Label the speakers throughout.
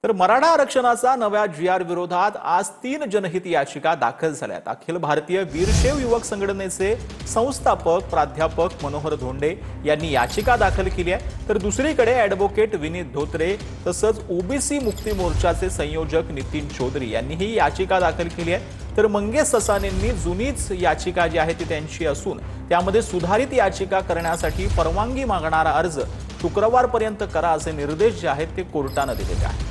Speaker 1: तर मराठा आरक्षणाचा नव्या जी-आर विरोधात आज 3 जनहित याचिका दाखल झाल्यात। अखिल भारतीय वीरशैव युवक संघटनेचे संस्थापक प्राध्यापक मनोहर धोंडे यांनी याचिका दाखल केली आहे, तर दुसरीकडे ॲडव्होकेट विनीत धोत्रे तसंच ओबीसी मुक्ती मोर्चाचे संयोजक नितीन चौधरी यांनी ही याचिका दाखल केली आहे। तर मंगेश ससानेंनी जुनीच याचिका जी आहे ती त्यांची असून त्यामध्ये सुधारित याचिका करण्यासाठी परवानगी मागणारा अर्ज शुक्रवारपर्यंत करा असे निर्देश जे आहेत ते कोर्टाने दिलेले आहेत।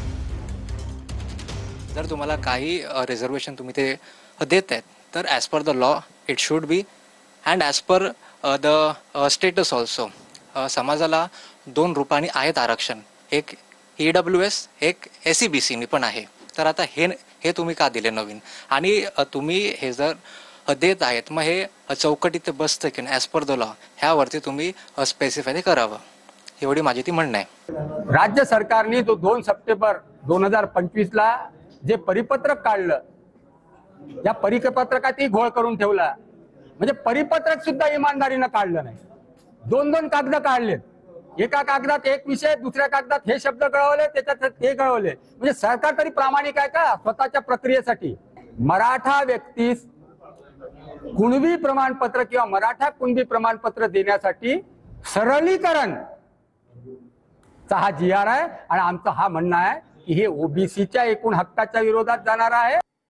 Speaker 2: जर तुम्हाला काही रिझर्वेशन तुम्ही ते देत आहेत तर as per the law it should be and as per the status also समाजाला 2 रूपाने आहेत आरक्षण, एक EWS एक SEBC पण आहे। तर आता हे तुम्ही का दिले नवीन आणि तुम्ही हे जर देत आहेत मग हे चौकटीत बसतं की ॲज पर द लॉ ह्यावरती तुम्ही स्पेसिफाय करावं, एवढी माझी ती म्हणणं आहे।
Speaker 3: राज्य सरकारने तो 2 सप्टेंबर 2025 ला जे परिपत्रक काढलं, या परिपत्रकातही घोळ करून ठेवला। म्हणजे परिपत्रक सुद्धा इमानदारीनं काढलं नाही। 2 कागद काढलेत, एका कागदात एक विषय, दुसऱ्या कागदात हे शब्द कळवले, त्याच्यात ते कळवले। म्हणजे सरकार तरी प्रामाणिक आहे का स्वतःच्या प्रक्रियेसाठी? मराठा व्यक्तीस कुणबी प्रमाणपत्र किंवा मराठा कुणबी प्रमाणपत्र देण्यासाठी सरलीकरण हा जी-आर आहे आणि आमचं हा म्हणणं आहे की हे ओबीसीच्या एकूण हक्काच्या विरोधात जाणार आहे।